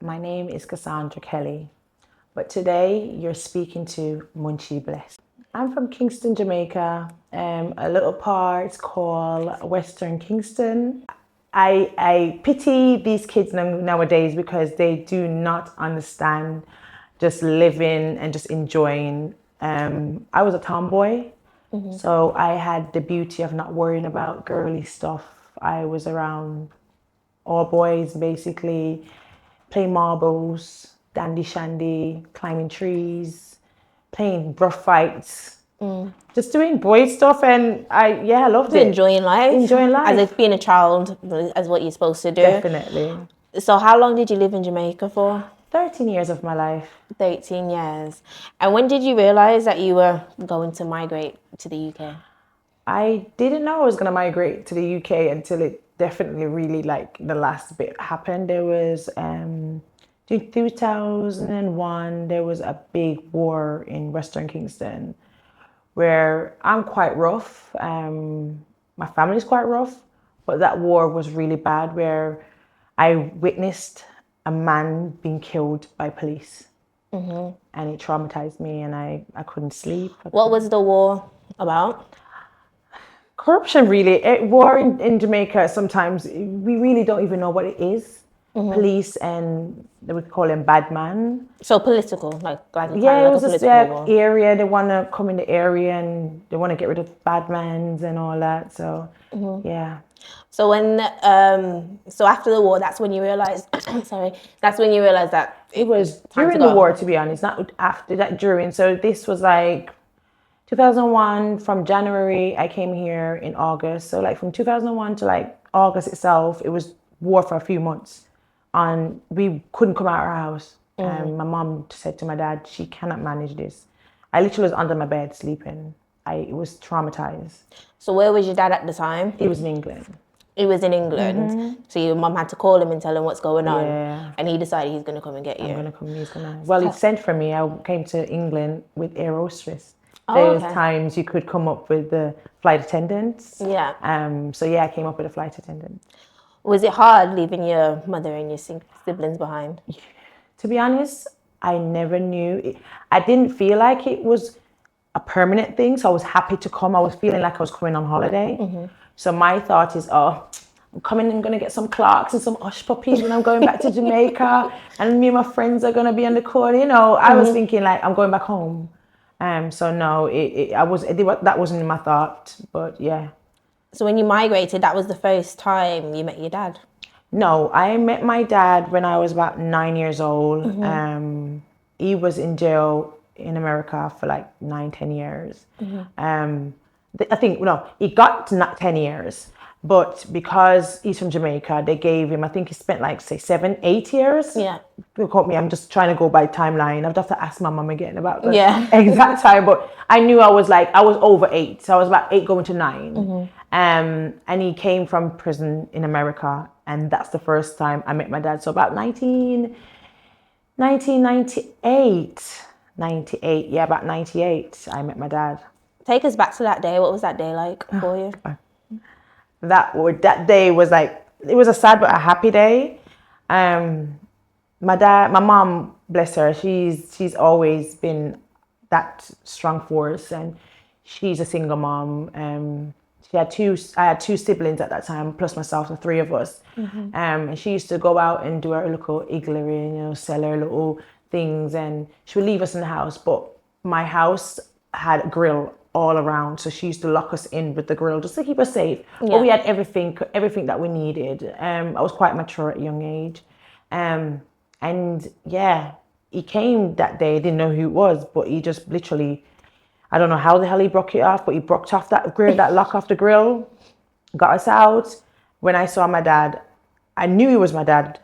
My name is Cassandra Kelly, but today you're speaking to Munchie Bless. I'm from Kingston, Jamaica, a little part called Western Kingston. I pity these kids nowadays because they do not understand just living and just enjoying. I was a tomboy, so I had the beauty of not worrying about girly stuff. I was around all boys, basically, playing marbles, dandy shandy, climbing trees, playing rough fights, just doing boy stuff, and I loved it. Enjoying life, as if being a child, as what you're supposed to do. Definitely. So how long did you live in Jamaica for? 13 years of my life. 13 years. And when did you realize that you were going to migrate to the UK? I didn't know I was going to migrate to the UK until it definitely really, like, the last bit happened. There was, in 2001, there was a big war in Western Kingston where I'm quite rough. My family's quite rough, but that war was really bad where I witnessed a man being killed by police. And it traumatized me, and I couldn't sleep. What was the war about? Corruption, really. War in Jamaica, sometimes we really don't even know what it is. Police, and they would call them bad man. So political, like yeah, it was this area. They want to come in the area and they want to get rid of bad mans and all that. So yeah. So when so after the war, that's when you realized. That's when you realized that it was during the war. To be honest, not after that. During. So this was like 2001. From January, I came here in August. So like from 2001 to like August itself, it was war for a few months. And we couldn't come out of our house. My mom said to my dad, she cannot manage this. I literally was under my bed sleeping. I was traumatized. So where was your dad at the time? He was in England. He was in England. So your mom had to call him and tell him what's going on. Yeah. And he decided he's going to come and get you. Well, he sent for me. I came to England with air hostess. There's times you could come up with the flight attendants. Yeah. So yeah, I came up with a flight attendant. Was it hard leaving your mother and your siblings behind? To be honest, I never knew. I didn't feel like it was a permanent thing, so I was happy to come. I was feeling like I was coming on holiday. So my thought is, I'm coming and going to get some Clarks and some Hush puppies when I'm going back to Jamaica, and me and my friends are going to be on the corner. You know, I was thinking like I'm going back home. So no, that wasn't in my thought, but yeah. So when you migrated, that was the first time you met your dad? No, I met my dad when I was about 9 years old. He was in jail in America for like 9-10 years. I think, he got to 10 years. But because he's from Jamaica, they gave him, I think he spent like, say, 7-8 years. Yeah. Don't quote me, I'm just trying to go by timeline. I'd have to ask my mum again about the exact time. But I knew I was over 8. So I was about 8 going to 9. And he came from prison in America. And that's the first time I met my dad. So about 1998. Yeah, about 98, I met my dad. Take us back to that day. What was that day like for you? That day was like, it was a sad but a happy day. My mom, bless her, she's always been that strong force, and she's a single mom. I had two siblings at that time, plus myself, the 3 of us. And she used to go out and do her little iglery, sell her little things, and she would leave us in the house. But my house had a grill all around, so she used to lock us in with the grill just to keep us safe. But we had everything that we needed. I was quite mature at a young age. And yeah, he came that day. I didn't know who it was, but he just literally, I don't know how the hell he broke it off, but he broke off that grill, that lock off the grill, got us out. When I saw my dad, I knew he was my dad,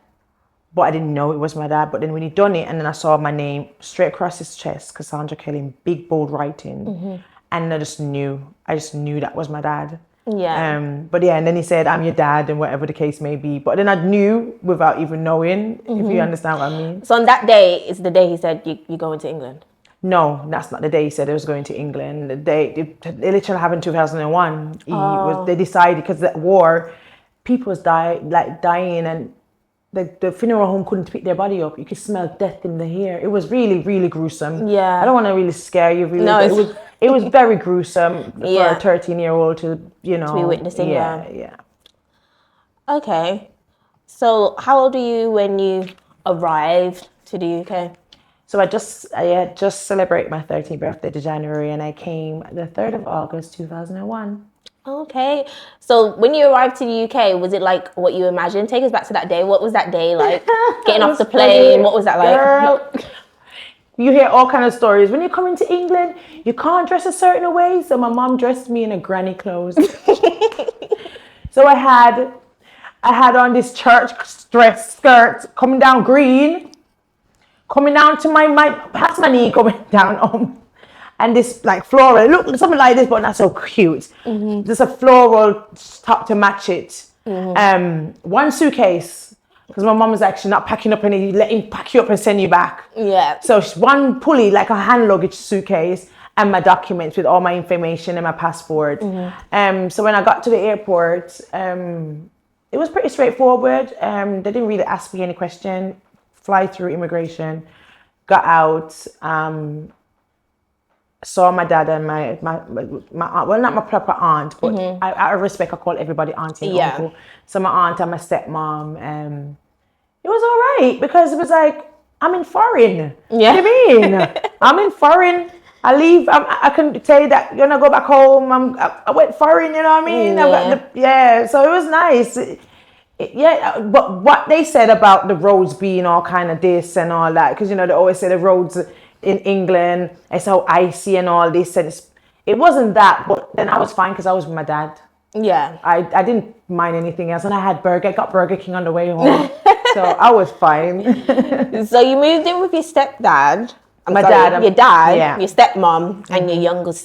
but I didn't know it was my dad. But then when he done it, and then I saw my name straight across his chest, Cassandra Kelly, in big bold writing. And I just knew that was my dad. Yeah. But yeah, and then he said, I'm your dad, and whatever the case may be. But then I knew without even knowing, if you understand what I mean. So on that day, it's the day he said you're going to England? No, that's not the day he said he was going to England. The day, it literally happened in 2001. They decided, because that war, people was dying, and the funeral home couldn't pick their body up. You could smell death in the air. It was really, really gruesome. Yeah. I don't want to really scare you, really, No, but it was very gruesome for Yeah. a 13-year-old to, To be witnessing yeah, that. yeah. Okay. So how old were you when you arrived to the UK? So I had just celebrated my 13th birthday to January, and I came the 3rd of August, 2001. Okay. So when you arrived to the UK, was it like what you imagined? Take us back to that day. What was that day like? Getting off the plane, what was that like? Girl, you hear all kind of stories. When you come into England, you can't dress a certain way. So my mom dressed me in a granny clothes. So I had on this church dress skirt coming down green, coming down to my past my knee, coming down and this like floral, look something like this, but not so cute. Just a floral top to match it. One suitcase, because my mom was actually not packing up any, letting pack you up and send you back. Yeah. So one pulley, like a hand luggage suitcase, and my documents with all my information and my passport. So when I got to the airport, it was pretty straightforward. They didn't really ask me any question. Fly through immigration, got out, saw my dad and my aunt. Well, not my proper aunt, but out of respect, I call everybody auntie and uncle. So my aunt and my stepmom. It was all right because it was like, I'm in foreign. Yeah. What do you mean? I'm in foreign. I leave. I can tell you that when I go back home, I went foreign. You know what I mean? Yeah. So it was nice. But what they said about the roads being all kind of this and all that, because they always say the roads in England are so icy and all this, and it wasn't that. But then I was fine because I was with my dad. Yeah. I didn't mind anything else, and I got Burger King on the way home, so I was fine. So you moved in with your stepdad. Your dad, your stepmom, and your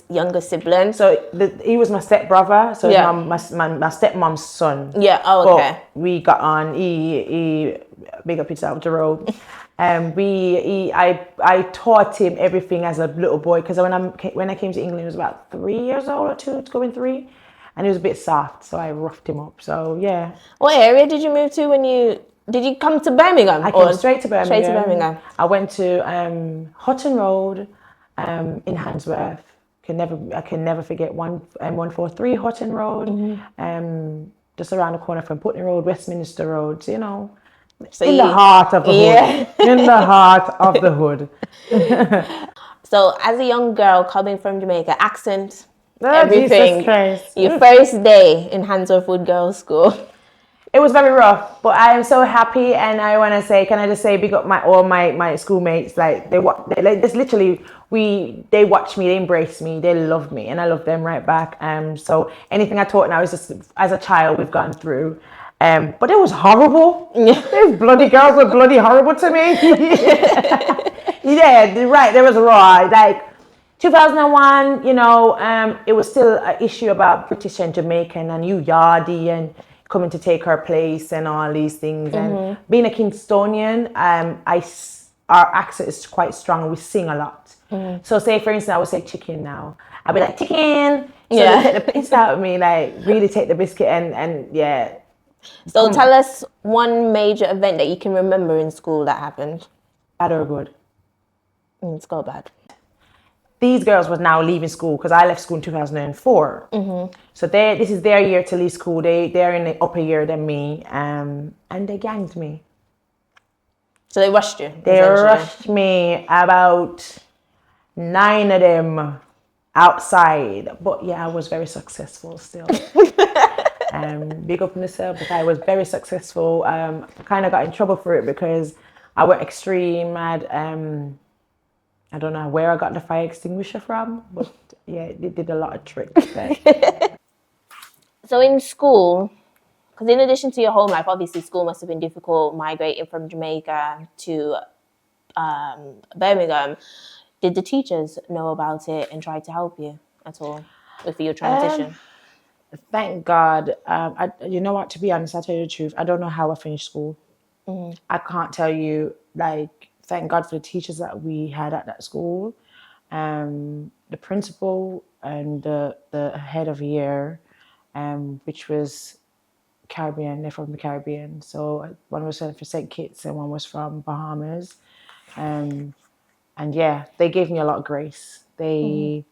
younger sibling. So he was my stepbrother. So my stepmom's son. Yeah. Oh, okay. But we got on. He big up himself the road. I taught him everything as a little boy because when I came to England, he was about 3 years old or 2, going 3, and he was a bit soft. So I roughed him up. So yeah. What area did you move to when you? Did you come to Birmingham? I came straight to Birmingham. Straight to Birmingham. I went to Hutton Road in Handsworth. I can never forget 143 Hutton Road. Just around the corner from Putney Road, Westminster Road. So, the heart of the hood. In the heart of the hood. So, as a young girl coming from Jamaica, accent, everything. Jesus Christ. Your first day in Handsworth Wood Girls School. It was very rough, but I am so happy, and I want to say, can I just say, big up all my schoolmates. Like they watch me, they embrace me, they love me, and I love them right back. So anything I taught now is just as a child we've gone through. But it was horrible. These bloody girls were bloody horrible to me. Yeah, right. There was raw. Like 2001, it was still an issue about British and Jamaican and you Yardie and coming to take her place and all these things. And being a Kingstonian, our accent is quite strong and we sing a lot. So say, for instance, I would say chicken now. I'd be like, chicken. So they take the piss out of me, like really take the biscuit and yeah. So tell us one major event that you can remember in school that happened. Bad or good? Let's go bad. These girls were now leaving school because I left school in 2004. So this is their year to leave school. They're in the upper year than me, and they ganged me. So they rushed you? They rushed me, about 9 of them outside. But yeah, I was very successful still. Big up myself, but I was very successful. I kind of got in trouble for it because I went extreme. I don't know where I got the fire extinguisher from, but yeah, it did a lot of tricks. So in school, because in addition to your home life, obviously school must have been difficult migrating from Jamaica to Birmingham. Did the teachers know about it and try to help you at all with your transition? Thank God. You know what, to be honest, I'll tell you the truth. I don't know how I finished school. I can't tell you, thank God for the teachers that we had at that school. The principal and the head of year, which was Caribbean. They're from the Caribbean. So one was from St. Kitts and one was from Bahamas. And yeah, they gave me a lot of grace. My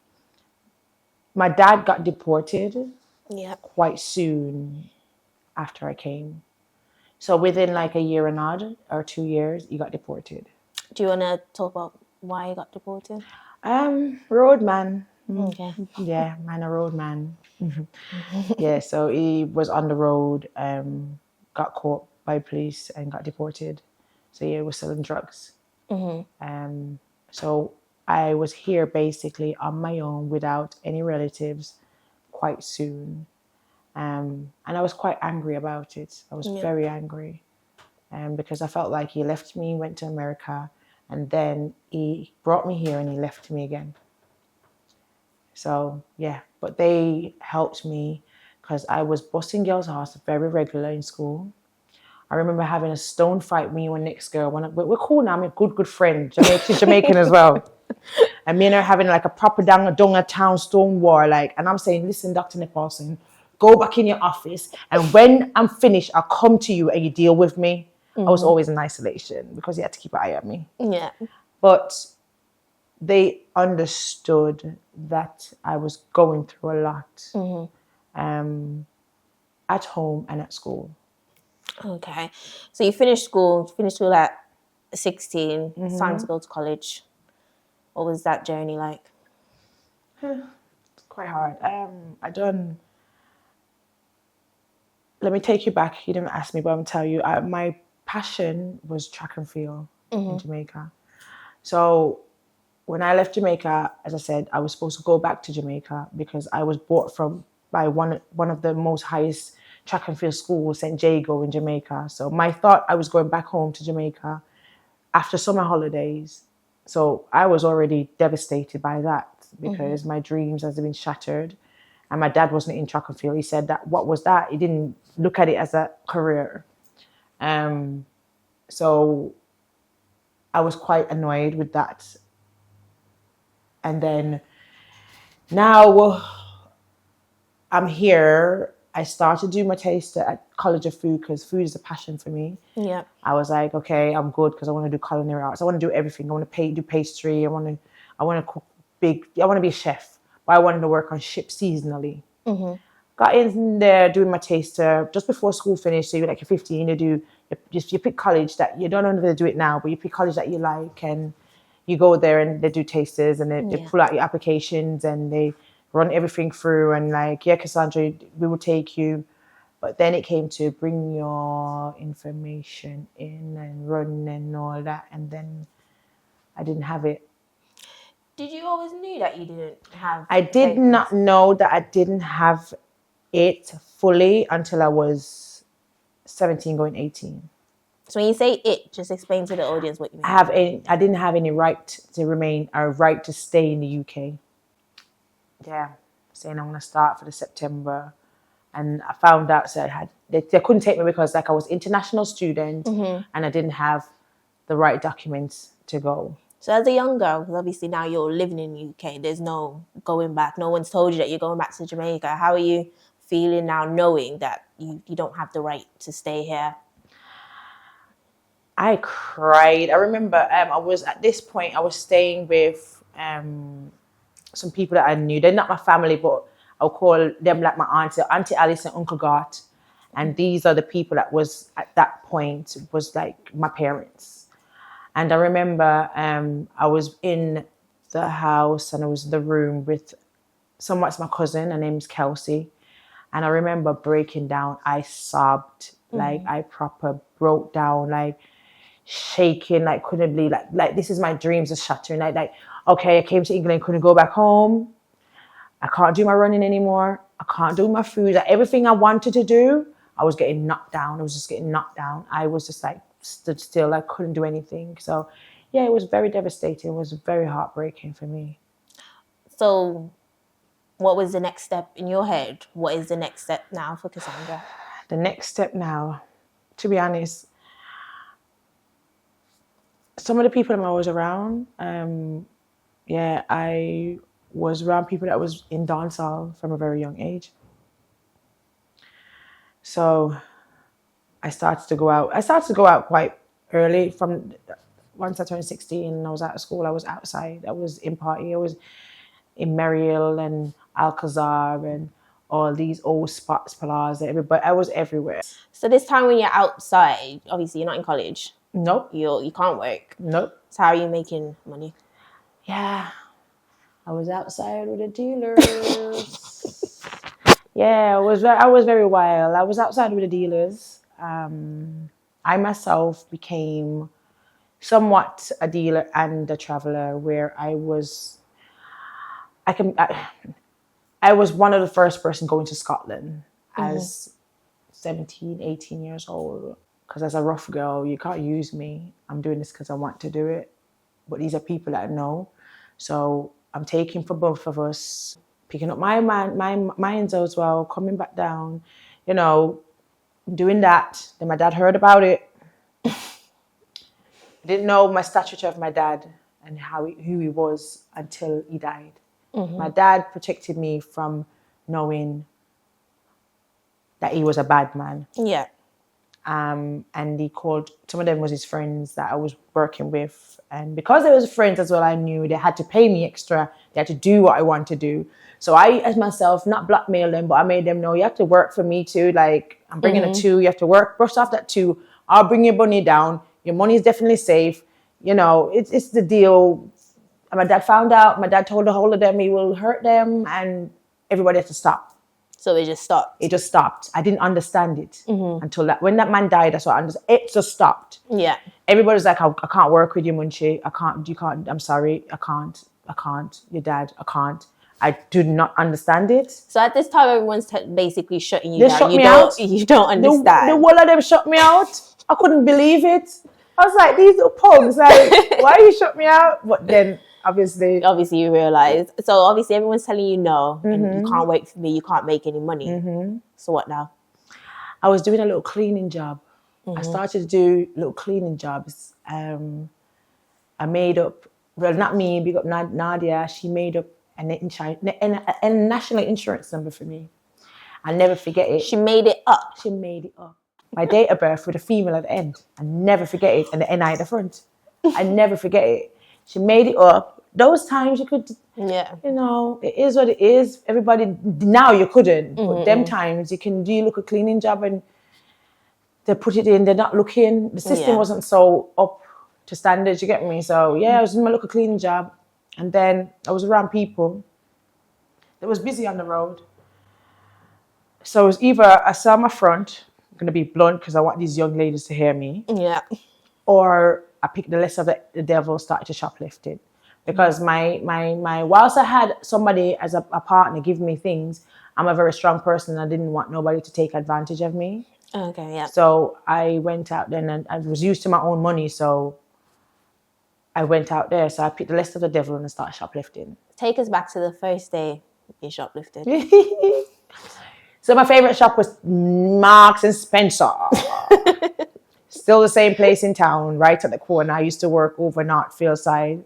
dad got deported Yeah. quite soon after I came. So within like a year and odd or 2 years, he got deported. Do you want to talk about why you got deported? Road man. Okay. Yeah, man, a road man. Yeah, so he was on the road, got caught by police and got deported. So yeah, he was selling drugs. So I was here basically on my own without any relatives quite soon. And I was quite angry about it. I was very angry because I felt like he left me, went to America, and then he brought me here and he left me again. So, yeah, but they helped me because I was busting girls' ass very regular in school. I remember having a stone fight with me and next girl. We're cool now. I'm a good friend. She's Jamaican as well. And me and her having like a proper Donga town stone war. Like, and I'm saying, listen, Dr. Nicholson, go back in your office. And when I'm finished, I'll come to you and you deal with me. I was always in isolation because he had to keep an eye on me. Yeah. But they understood that I was going through a lot at home and at school. Okay. So you finished school at 16, it's time to go to college. What was that journey like? It's quite hard. Let me take you back. You didn't ask me, but I'm going to tell you. My passion was track and field in Jamaica. So when I left Jamaica, as I said, I was supposed to go back to Jamaica because I was brought by one of the most highest track and field schools, St. Jago in Jamaica. So my thought I was going back home to Jamaica after summer holidays. So I was already devastated by that because my dreams had been shattered. And my dad wasn't in track and field. He said that, what was that? He didn't look at it as a career. So I was quite annoyed with that. And then now I'm here. I started doing my taster at College of Food because food is a passion for me. Yeah. I was like, okay, I'm good because I want to do culinary arts. I want to do everything. I want to do pastry. I want to cook big. I want to be a chef. But I wanted to work on ships seasonally. Got in there doing my taster just before school finished. So you're like, you're 15, you pick college that you don't know if they do it now, but you pick college that you like, and you go there and they do tasters and they pull out your applications and they run everything through and like, yeah, Cassandra, we will take you. But then it came to bring your information in and run and all that, and then I didn't have it. Did you always knew that you didn't have? I did not know that I didn't have it fully until I was 17 going 18. So when you say it, just explain to the audience what you mean. I didn't have any right to remain or right to stay in the UK. Yeah, saying I'm going to start for the September. And I found out they couldn't take me because like I was international student and I didn't have the right documents to go. So as a young girl, because obviously now you're living in the UK, there's no going back. No one's told you that you're going back to Jamaica. How are you feeling now knowing that you don't have the right to stay here? I cried. I remember I was staying with some people that I knew. They're not my family, but I'll call them like my Auntie Alice and Uncle Gart. And these are the people that was at that point was like my parents. And I remember I was in the house and I was in the room with somewhat my cousin. Her name's Kelsey. And I remember breaking down. I sobbed. Like I proper broke down, like shaking, like couldn't believe, like this is my dreams are shattering. Like, okay, I came to England, couldn't go back home. I can't do my running anymore. I can't do my food. Like, everything I wanted to do, I was getting knocked down. I was just getting knocked down. I was just like stood still. I couldn't do anything. So yeah, it was very devastating. It was very heartbreaking for me. So what was the next step in your head? What is the next step now for Cassandra? The next step now, to be honest, some of the people I was around, I was around people that was in dancehall from a very young age. So I started to go out. I started to go out quite early. From once I turned 16 and I was out of school, I was outside. I was in party. I was in Merrill and Alcazar and all these old spots, Plaza, everybody. I was everywhere. So this time when you're outside, obviously you're not in college. Nope. You can't work. Nope. So how are you making money? Yeah. I was outside with the dealers. Yeah, I was very wild. I was outside with the dealers. I myself became somewhat a dealer and a traveler, where I was one of the first person going to Scotland as 17, 18 years old. Because as a rough girl, you can't use me. I'm doing this because I want to do it. But these are people that I know. So I'm taking for both of us, picking up my mines as well, coming back down, doing that. Then my dad heard about it. I didn't know my stature of my dad and who he was until he died. My dad protected me from knowing that he was a bad man. Yeah. And he called, some of them was his friends that I was working with. And because they was friends as well, I knew they had to pay me extra. They had to do what I want to do. So I, as myself, not blackmail them, but I made them know you have to work for me too. Like, I'm bringing a 2, you have to work, brush off that 2. I'll bring your money down. Your money is definitely safe. It's the deal. And my dad found out. My dad told the whole of them he will hurt them, and everybody had to stop. So it just stopped. It just stopped. I didn't understand it until when that man died. That's what I understood. It just stopped. Yeah. Everybody's like, I can't work with you, Munchie. You can't. I'm sorry. I can't. Your dad. I can't. I do not understand it. So at this time, everyone's basically shutting you They down. shut me out. You don't understand. The whole of them shut me out. I couldn't believe it. I was like, these little pugs, like, why you shut me out? But then, obviously you realize. So obviously everyone's telling you no, and you can't work for me, you can't make any money. So what now? I was doing a little cleaning job. I started to do little cleaning jobs. I made up, well, not me, big up Nadia, she made up a national insurance number for me. I'll never forget it. She made it up. She made it up. My date of birth with a female at the end. I never forget it. And the NI at the front. I never forget it. She made it up. Those times you could, it is what it is. Everybody, now you couldn't. But them times you can do look a cleaning job and they put it in, they're not looking. The system wasn't so up to standards, you get me? So I was doing my local cleaning job. And then I was around people that was busy on the road. So it was either I saw my front, I'm going to be blunt because I want these young ladies to hear me. Yeah. Or I picked the list of the devil, started to shoplifting. Because my whilst I had somebody as a partner give me things, I'm a very strong person and I didn't want nobody to take advantage of me. Okay, yeah. So I went out then and I was used to my own money, so I went out there. So I picked the list of the devil and started shoplifting. Take us back to the first day you shoplifted. So my favorite shop was Marks and Spencer. Still the same place in town, right at the corner. I used to work over Northfield side.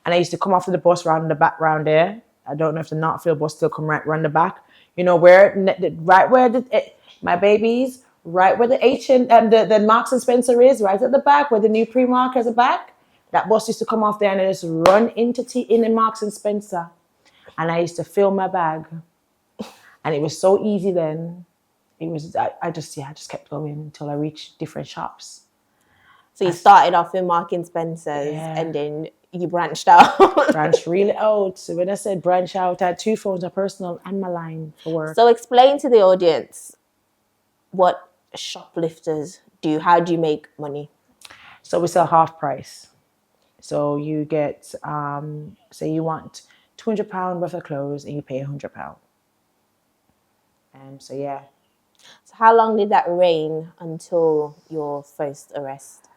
And I used to come off of the bus round the back round there. I don't know if the Northfield bus still come right round the back. You know where, right where my babies, right where the the Marks and Spencer is, right at the back where the new Primark is at the back. That bus used to come off there and I just run into in the Marks and Spencer. And I used to fill my bag. And it was so easy then. It was, I just kept going until I reached different shops. So you started off in Marks and Spencer's and then you branched out. Branched really out. So when I said branch out, I had 2 phones, my personal and my line for work. So explain to the audience what shoplifters do. How do you make money? So we sell half price. So you get, say you want £200 worth of clothes and you pay £100. So yeah. So how long did that reign until your first arrest?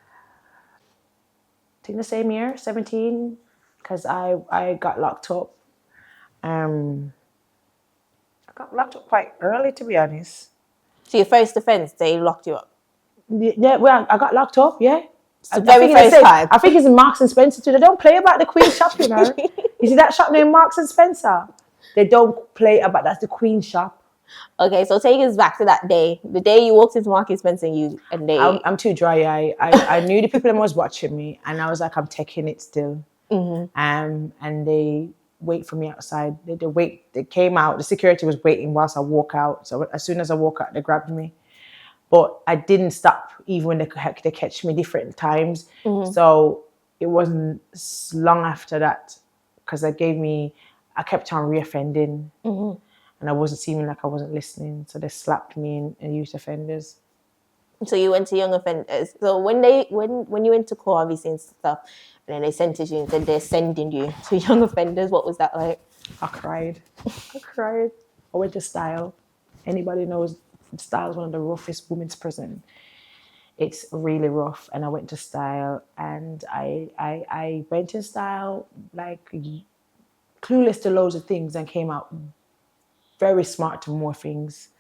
I think the same year, 17, because I got locked up. I got locked up quite early, to be honest. So your first offence, they locked you up? Yeah, well, I got locked up, yeah. The very first time? I think it's in Marks and Spencer too. They don't play about the Queen shop, you know. You see that shop named Marks and Spencer? They don't play about, that's the Queen shop. Okay, so take us back to that day. The day you walked into Market Spencer and they... I'm too dry. I knew the people that was watching me, and I was like, I'm taking it still. And they wait for me outside. They wait. They came out. The security was waiting whilst I walk out. So as soon as I walk out, they grabbed me. But I didn't stop even when they catch me different times. So it wasn't long after that, because I kept on reoffending. And I wasn't seeming like I wasn't listening. So they slapped me in youth offenders. So you went to young offenders. So when you went to court, obviously, and stuff, and then they sentenced you and said they're sending you to young offenders, what was that like? I cried. I went to Style. Anybody knows Style is one of the roughest women's prison. It's really rough. And I went to Style, and I went to Style like clueless to loads of things, and came out very smart to more things.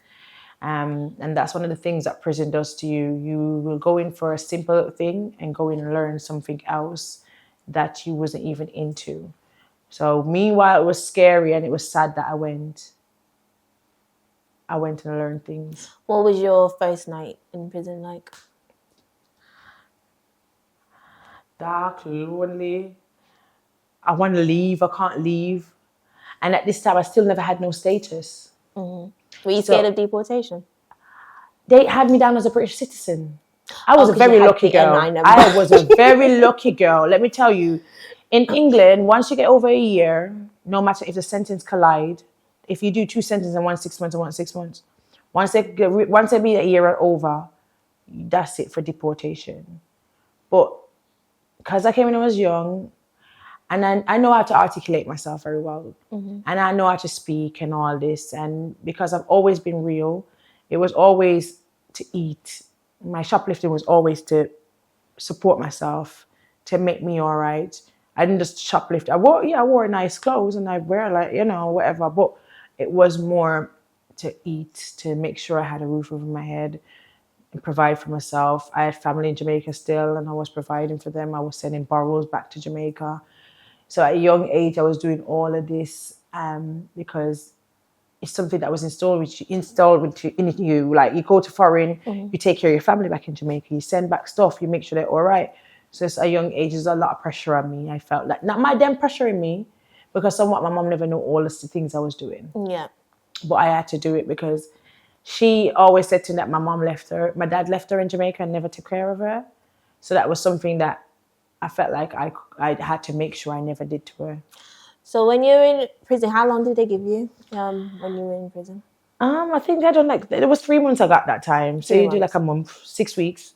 And that's one of the things that prison does to you. You will go in for a simple thing and go in and learn something else that you wasn't even into. So meanwhile, it was scary and it was sad that I went and learned things. What was your first night in prison like? Dark, lonely. I want to leave. I can't leave. And at this time, I still never had no status. Were you scared of deportation? They had me down as a British citizen. I was a very lucky girl. I was a very lucky girl. Let me tell you, in England, once you get over a year, no matter if the sentence collide, if you do 2 sentences and 1 6 months and 1 6 months, once they be a year or over, that's it for deportation. But because I came when I was young, and I know how to articulate myself very well, and I know how to speak and all this, and because I've always been real, it was always to eat. My shoplifting was always to support myself, to make me all right. I didn't just shoplift. I wore nice clothes and I wear whatever, but it was more to eat, to make sure I had a roof over my head and provide for myself. I had family in Jamaica still, and I was providing for them. I was sending borrows back to Jamaica. So at a young age, I was doing all of this because it's something that was installed in you. Like, you go to foreign, you take care of your family back in Jamaica, you send back stuff, you make sure they're all right. So at a young age, there's a lot of pressure on me. I felt like, not my damn pressuring me, because somewhat my mom never knew all the things I was doing. Yeah. But I had to do it because she always said to me that my dad left her in Jamaica and never took care of her. So that was something that I felt like I had to make sure I never did to her. So when you were in prison, how long did they give you when you were in prison? I think it was 3 months I got that time. So you do like a month, 6 weeks.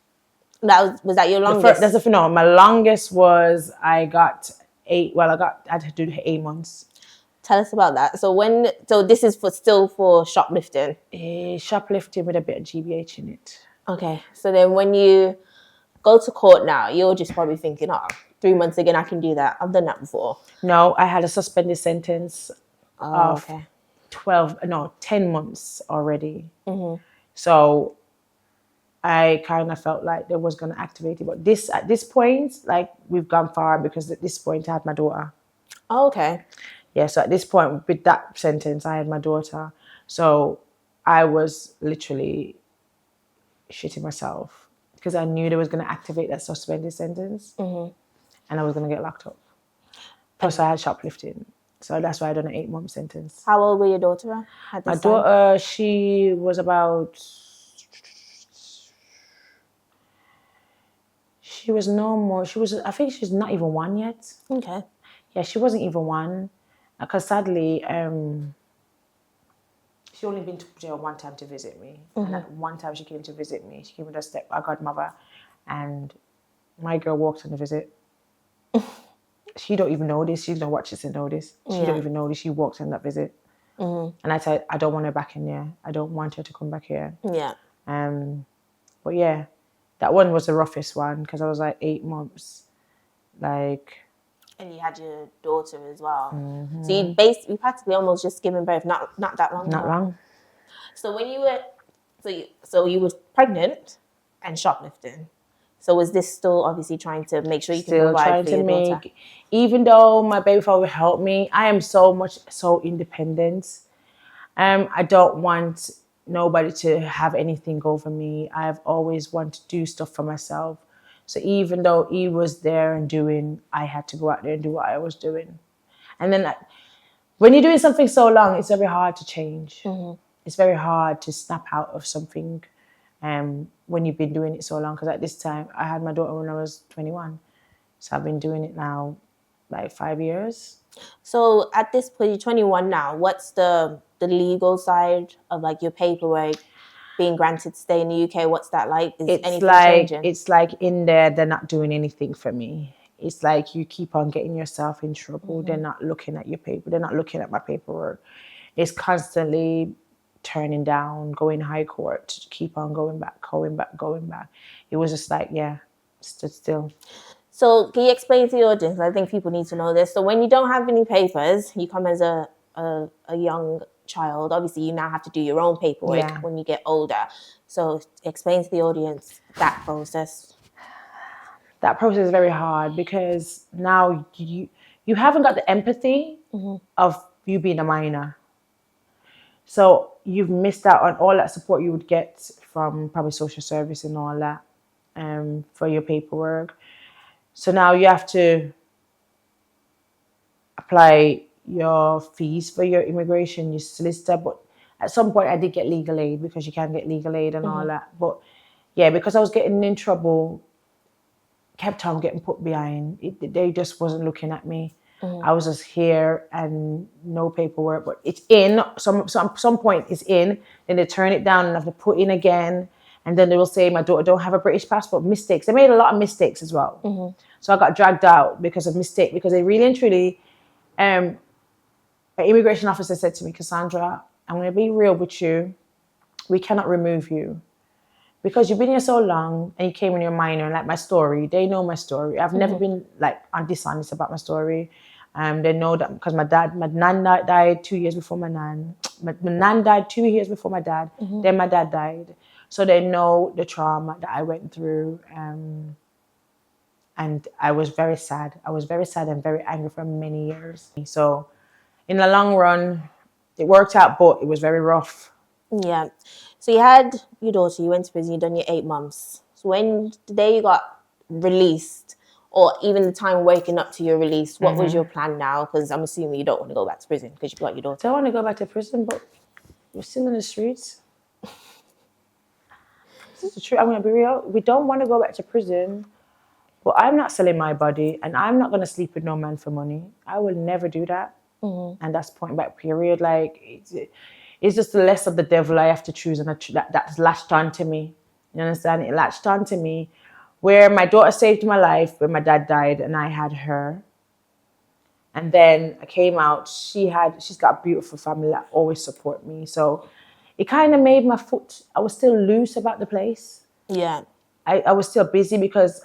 Was that your longest? That's no. My longest was I got 8. Well, I had to do 8 months. Tell us about that. So this is still for shoplifting. Shoplifting with a bit of GBH in it. Okay. So then when you go to court now, you're just probably thinking, 3 months again, I can do that. I've done that before. No, I had a suspended sentence of 10 months already. So I kind of felt like they was going to activate it. But at this point, like, we've gone far, because at this point I had my daughter. Oh, okay. Yeah, so at this point, with that sentence, I had my daughter. So I was literally shitting myself, because I knew they was going to activate that suspended sentence, and I was going to get locked up. Plus, I had shoplifting. So that's why I done an 8-month sentence. How old were your daughter at this time? My daughter, she was about... She was no more... I think she's not even 1 yet. Okay. Yeah, she wasn't even 1. Because sadly, she only been to jail 1 time to visit me. And at one time she came to visit me. She came with her godmother, and my girl walked on the visit. She don't even know this. She don't watch this and know this. She don't even know this. She walked on that visit. And I said, I don't want her back in there. I don't want her to come back here. Yeah. But yeah, that one was the roughest one, because I was like 8 months. Like... And you had your daughter as well. So you practically almost just given birth, not that long. Not long. So when you were, so you were pregnant and shoplifting. So was this still obviously trying to make sure you can provide for your daughter? Even though my baby father helped me, I am so independent. I don't want nobody to have anything over me. I've always wanted to do stuff for myself. So even though he was there and doing, I had to go out there and do what I was doing. And then when you're doing something so long, it's very hard to change. It's very hard to snap out of something when you've been doing it so long. Because at this time, I had my daughter when I was 21. So I've been doing it now like 5 years. So at this point, you're 21 now. What's the legal side of like your paperwork being granted to stay in the UK? What's that like? Is anything changing? It's like in there, they're not doing anything for me. It's like you keep on getting yourself in trouble. They're not looking at your paper. They're not looking at my paperwork. It's constantly turning down, going high court, keep on going back. It was just like, stood still. So can you explain to the audience? I think people need to know this. So when you don't have any papers, you come as a young child. Obviously, you now have to do your own paperwork when you get older. So explain to the audience that process. That process is very hard because now you haven't got the empathy of you being a minor. So you've missed out on all that support you would get from probably social service and all that for your paperwork. So now you have to apply your fees for your immigration, your solicitor. But at some point I did get legal aid because you can get legal aid and all that. But yeah, because I was getting in trouble, kept on getting put behind. They just wasn't looking at me. I was just here and no paperwork, but it's in. Some point it's in, then they turn it down and have to put in again. And then they will say, my daughter don't have a British passport. Mistakes. They made a lot of mistakes as well. So I got dragged out because of mistake, because they really and truly, an immigration officer said to me, Cassandra, I'm going to be real with you. We cannot remove you because you've been here so long and you came when you're minor. And like my story, they know my story. I've never been like dishonest about my story. They know that because my nan died 2 years before my nan. My nan died 2 years before my dad. Then my dad died. So they know the trauma that I went through. And I was very sad. I was very sad and very angry for many years. So in the long run, it worked out, but it was very rough. Yeah. So you had your daughter, you went to prison, you done your 8 months. So when the day you got released, or even the time waking up to your release, what was your plan now? Because I'm assuming you don't want to go back to prison because you've got your daughter. I don't want to go back to prison, but we're still in the streets. This is the truth. I'm going to be real. We don't want to go back to prison, but I'm not selling my body and I'm not going to sleep with no man for money. I will never do that. And that's point back period. Like, it's just the less of the devil I have to choose, and that's latched on to me. You understand? It latched on to me. Where my daughter saved my life when my dad died and I had her. And then I came out, she's got a beautiful family that always support me. So it kind of made I was still loose about the place. Yeah. I was still busy because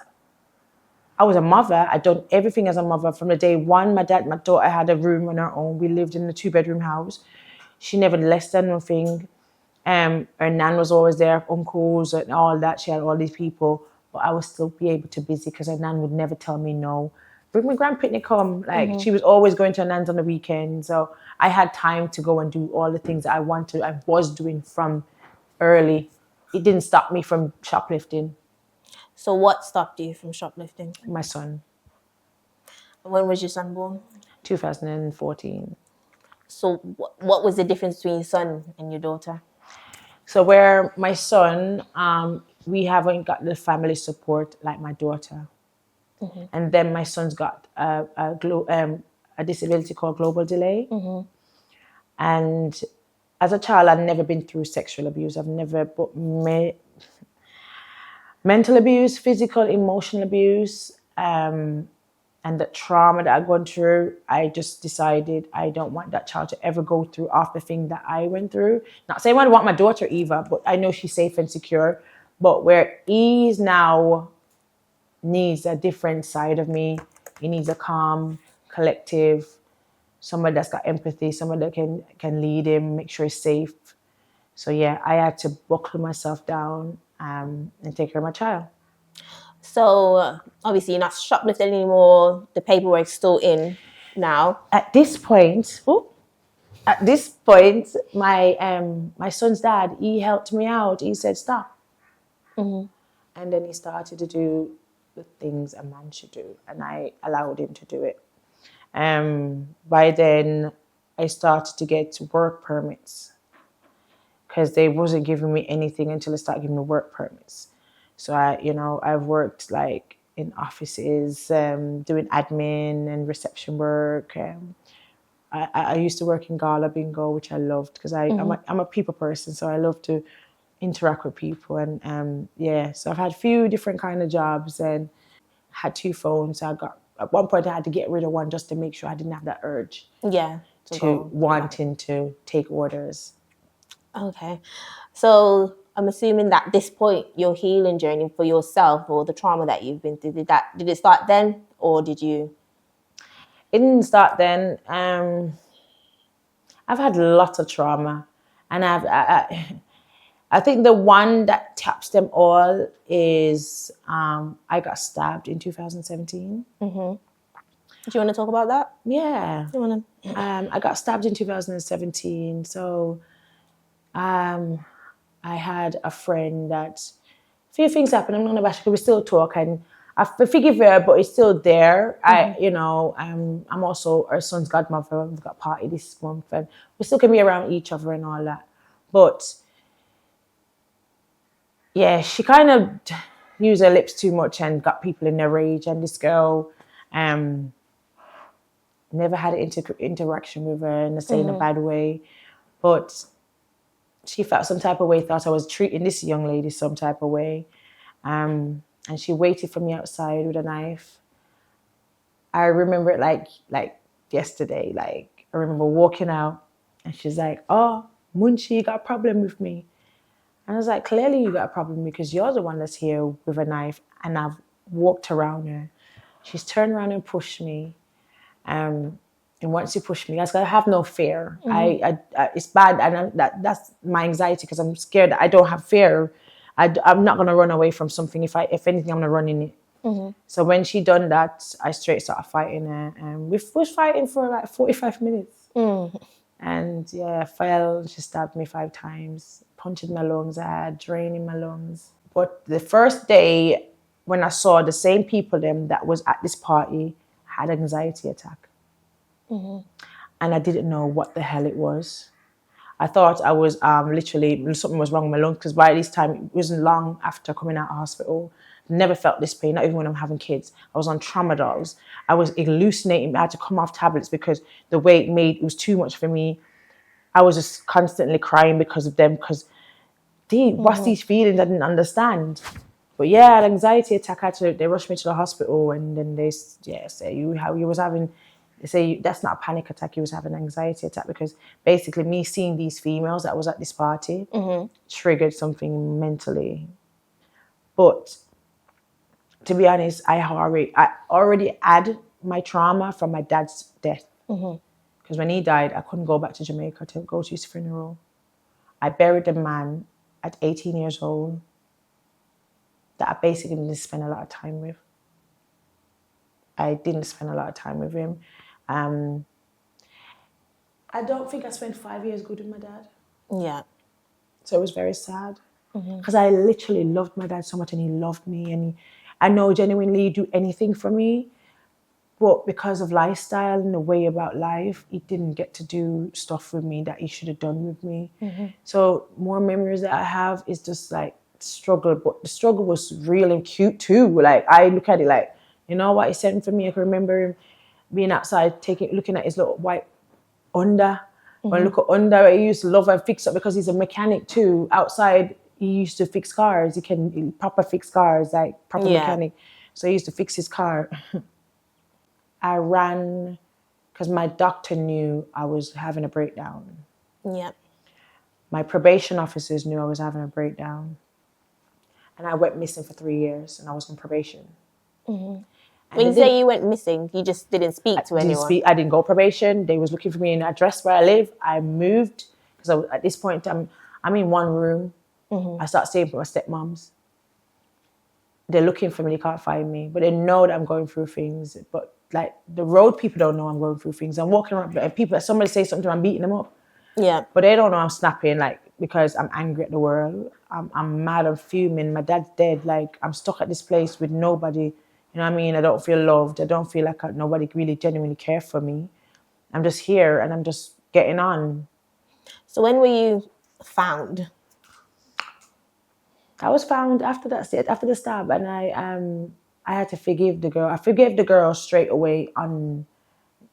I was a mother. I'd done everything as a mother. From the day one, my daughter had a room on her own. We lived in a 2-bedroom house. She never less than nothing. Her nan was always there, uncles and all that. She had all these people. But I would still be able to busy because her nan would never tell me no. Bring my grand picnic come. Like, she was always going to her nan's on the weekend. So I had time to go and do all the things that I was doing from early. It didn't stop me from shoplifting. So what stopped you from shoplifting? My son. When was your son born? 2014. So what was the difference between your son and your daughter? So where my son, we haven't got the family support like my daughter. And then my son's got a disability called global delay. And as a child, I've never been through sexual abuse. I've never, but mental abuse, physical, emotional abuse, and the trauma that I've gone through, I just decided I don't want that child to ever go through half the thing that I went through. Not saying I don't want my daughter either, but I know she's safe and secure. But where he's now needs a different side of me. He needs a calm, collective, somebody that's got empathy, somebody that can lead him, make sure he's safe. So yeah, I had to buckle myself down and take care of my child. So obviously you're not shoplifting anymore. The paperwork's still in now. At this point, at this point, my son's dad, he helped me out. He said, stop. Mm-hmm. And then he started to do the things a man should do. And I allowed him to do it. By then, I started to get work permits because they wasn't giving me anything until they started giving me work permits. So I've worked like in offices, doing admin and reception work. I used to work in Gala Bingo, which I loved because I'm a people person, so I love to interact with people. And so I've had a few different kind of jobs and had 2 phones. So at one point I had to get rid of one just to make sure I didn't have that urge to wanting to take orders. Okay. So I'm assuming that at this point, your healing journey for yourself or the trauma that you've been through, did it start then or did you? It didn't start then. I've had lots of trauma, and I think the one that tops them all is I got stabbed in 2017. Mm-hmm. Do you want to talk about that? Yeah. I got stabbed in 2017. So I had a friend that a few things happened. I'm not about it, we still talk, and I forgive her, but it's still there. Mm-hmm. I'm also our son's godmother. We've got a party this month, and we still can be around each other and all that. But yeah, she kind of used her lips too much and got people in their rage. And this girl, never had an interaction with her in a bad way, but she felt some type of way, thought I was treating this young lady some type of way. And she waited for me outside with a knife. I remember it like yesterday. Like, I remember walking out and she's like, oh, Munchi, you got a problem with me. And I was like, clearly you got a problem because you're the one that's here with a knife. And I've walked around her. She's turned around and pushed me. And once she pushed me, I have no fear. Mm-hmm. I it's bad. And that's my anxiety because I'm scared. I don't have fear. I'm not going to run away from something. If anything, I'm going to run in it. Mm-hmm. So when she done that, I straight started fighting her. And we was fighting for like 45 minutes. Mm. And I fell. She stabbed me 5 times, punched my lungs. I had drain in my lungs. But the first day when I saw the same people that was at this party, I had an anxiety attack. Mm-hmm. And I didn't know what the hell it was. I thought I was literally, something was wrong with my lungs because by this time, it wasn't long after coming out of hospital. Never felt this pain, not even when I'm having kids. I was on tramadols. I was hallucinating. I had to come off tablets because the way it was too much for me. I was just constantly crying because of them because, what's these feelings I didn't understand. But I had an anxiety attack. They rushed me to the hospital and then they say you was having... They say that's not a panic attack. You was having an anxiety attack because basically me seeing these females that was at this party triggered something mentally. But to be honest, I already had my trauma from my dad's death. Because when he died, I couldn't go back to Jamaica to go to his funeral. I buried a man at 18 years old that I basically didn't spend a lot of time with. I didn't spend a lot of time with him. I don't think I spent 5 years good with my dad. Yeah. So it was very sad. Because I literally loved my dad so much and he loved me. And I know genuinely he'd do anything for me. But because of lifestyle and the way about life, he didn't get to do stuff with me that he should have done with me. So more memories that I have is just like struggle. But the struggle was real and cute too. Like I look at it like, you know what he sent for me? I can remember him being outside, looking at his little white Honda. When I look at Honda, he used to love and fix up because he's a mechanic too. Outside, he used to fix cars. He can proper fix cars, like proper mechanic. So he used to fix his car. I ran because my doctor knew I was having a breakdown. Yeah. My probation officers knew I was having a breakdown. And I went missing for 3 years and I was on probation. When you say you went missing, you just didn't speak to anyone? I didn't go probation. They was looking for me in an address where I live. I moved because at this point I'm in one room. I start staying with my stepmoms. They're looking for me. They can't find me. But they know that I'm going through things. But like the road people don't know I'm going through things. I'm walking around, and people, somebody say something to me, I'm beating them up. Yeah. But they don't know I'm snapping, like, because I'm angry at the world. I'm mad, I'm fuming. My dad's dead. Like, I'm stuck at this place with nobody. You know what I mean? I don't feel loved. I don't feel like nobody really genuinely cares for me. I'm just here and I'm just getting on. So when were you found? I was found after the stab, and I had to forgive the girl. I forgave the girl straight away on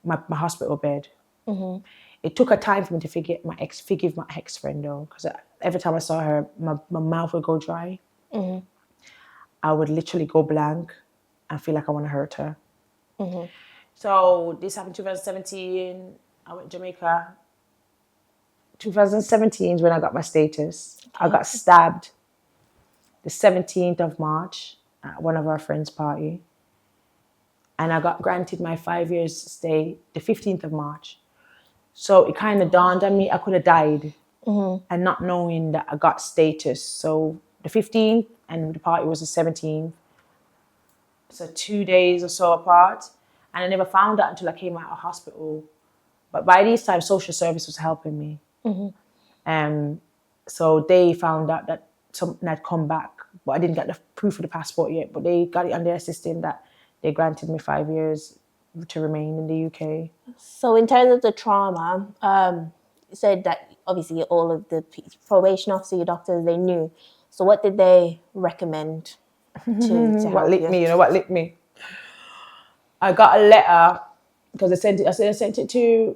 my hospital bed. Mm-hmm. It took a time for me to forgive my ex-friend though, because every time I saw her, my mouth would go dry. Mm-hmm. I would literally go blank and feel like I want to hurt her. Mm-hmm. So this happened 2017. I went to Jamaica. 2017 is when I got my status. Okay. I got stabbed the 17th of March at one of our friends' party. And I got granted my 5 years stay the 15th of March. So it kind of dawned on me I could have died, and not knowing that I got status. So the 15th and the party was the 17th. So 2 days or so apart. And I never found out until I came out of hospital. But by this time, social service was helping me. So they found out that something had come back, but I didn't get the proof of the passport yet. But they got it on their system that they granted me 5 years to remain in the UK. So in terms of the trauma, you said that obviously all of the probation officer, your doctors, they knew. So what did they recommend to help what lit you? me? You know what lit me? I got a letter because I sent it to,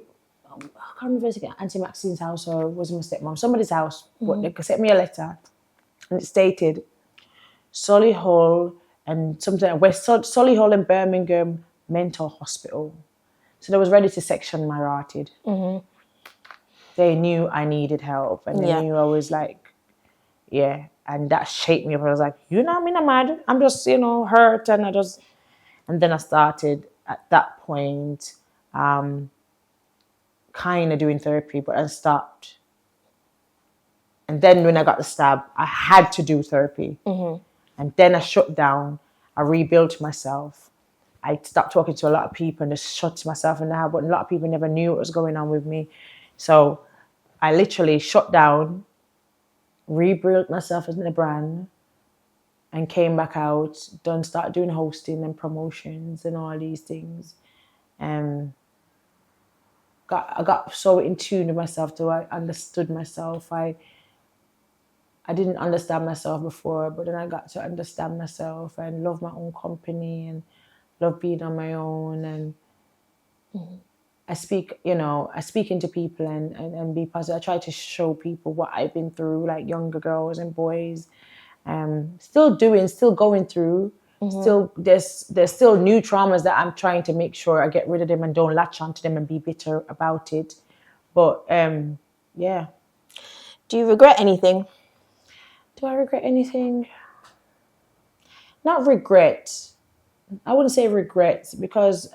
I can't remember if it was Auntie Maxine's house or was it my stepmom, somebody's house. But they sent me a letter, and it stated Solihull and something West Solihull and Birmingham Mental Hospital. So they was ready to section my rotted. They knew I needed help, and they knew I was like, yeah, and that shaped me up. I was like, you know, I'm not mad. I'm just, hurt, and then I started at that point, kind of doing therapy, but I stopped. And then when I got the stab, I had to do therapy. And then I shut down. I rebuilt myself. I stopped talking to a lot of people and just shut myself in the house. But a lot of people never knew what was going on with me. So I literally shut down, rebuilt myself as a brand, and came back out, started doing hosting and promotions and all these things. I got so in tune with myself till I understood myself. I didn't understand myself before, but then I got to understand myself and love my own company and love being on my own. And I speak into people and be positive. I try to show people what I've been through, like younger girls and boys. Still going through. Still, there's still new traumas that I'm trying to make sure I get rid of them and don't latch onto them and be bitter about it. But yeah. Do you regret anything? Do I regret anything? Not regret. I wouldn't say regret because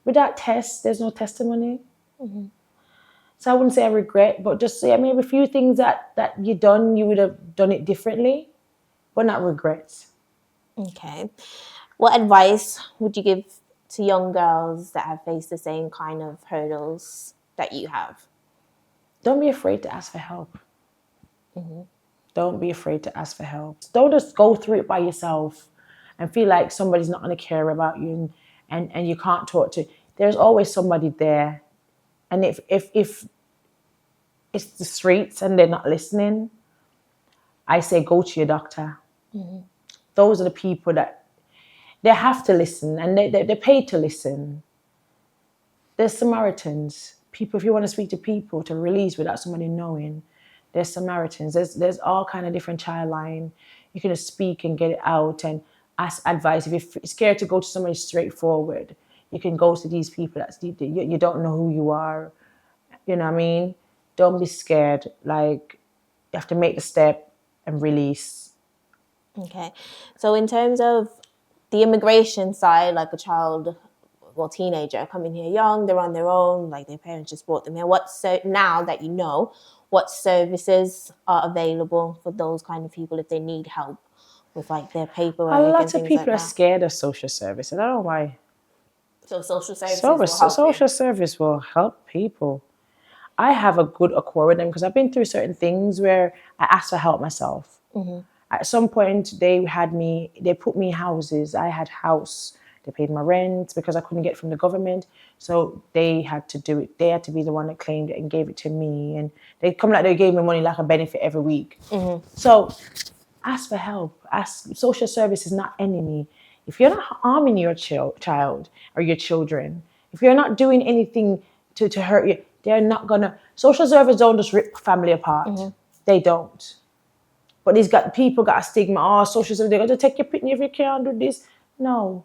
without tests, there's no testimony. So I wouldn't say I regret, but just say maybe a few things that you would have done it differently, but not regrets. Okay. What advice would you give to young girls that have faced the same kind of hurdles that you have? Don't be afraid to ask for help. Don't be afraid to ask for help. Don't just go through it by yourself and feel like somebody's not going to care about you and you can't talk to. There's always somebody there. And if it's the streets and they're not listening, I say go to your doctor. Those are the people that they have to listen, and they're paid to listen. There's Samaritans. People, if you want to speak to people to release without somebody knowing, there's Samaritans. There's all kind of different child line. You can just speak and get it out and ask advice. If you're scared to go to somebody straightforward, you can go to these people you don't know who you are. You know what I mean? Don't be scared. Like, you have to make the step and release. Okay. So in terms of the immigration side, like a child or teenager coming here young, they're on their own, like their parents just brought them here. Now that you know, what services are available for those kind of people if they need help with like their paperwork? A lot of people are scared of social service. I don't know why. So social services will help social service will help people. I have a good accord with them because I've been through certain things where I asked for help myself. Mm-hmm. At some point, they put me in houses. I had house. They paid my rent because I couldn't get from the government. So they had to do it. They had to be the one that claimed it and gave it to me. And they gave me money like a benefit every week. Mm-hmm. So ask for help. Social service is not enemy. If you're not harming your child or your children, if you're not doing anything to hurt you, they're not gonna. Social service don't just rip family apart. Mm-hmm. They don't. But people got a stigma. Oh, social service, they're gonna take your pitney if you can't do this. No.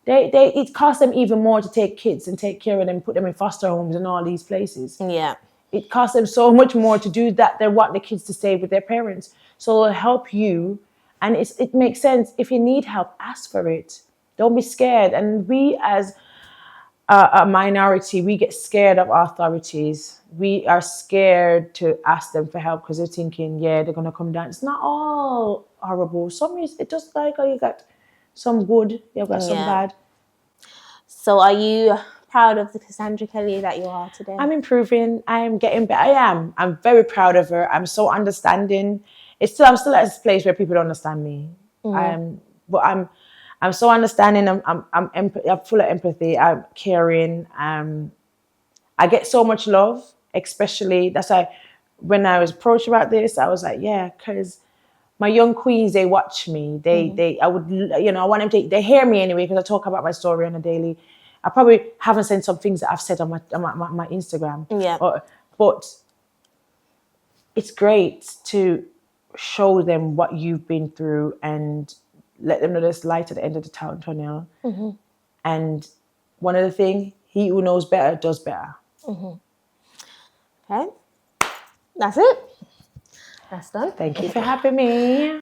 It costs them even more to take kids and take care of them, put them in foster homes and all these places. Yeah. It costs them so much more to do that. They want the kids to stay with their parents. So it'll help you. And it makes sense. If you need help, ask for it. Don't be scared. And we as a minority, we get scared of authorities. We are scared to ask them for help because they're thinking, yeah, they're going to come down. It's not all horrible. Some is it just like, oh, you got some good, you've got some bad. So are you proud of the Cassandra Kelly that you are today? I'm improving. I am getting better. I am. I'm very proud of her. I'm so understanding. I'm still at this place where people don't understand me. Mm-hmm. But I'm so understanding. I'm full of empathy. I'm caring. I get so much love, especially that's why when I was approached about this, I was like, yeah, because my young queens, they watch me. I want them to, they hear me anyway because I talk about my story on a daily. I probably haven't said some things that I've said on my Instagram. Yeah. But it's great to show them what you've been through and let them know there's light at the end of the tunnel. Mm-hmm. And one other thing, he who knows better does better. Mm-hmm. Okay. That's it. That's done. Thank you for having me.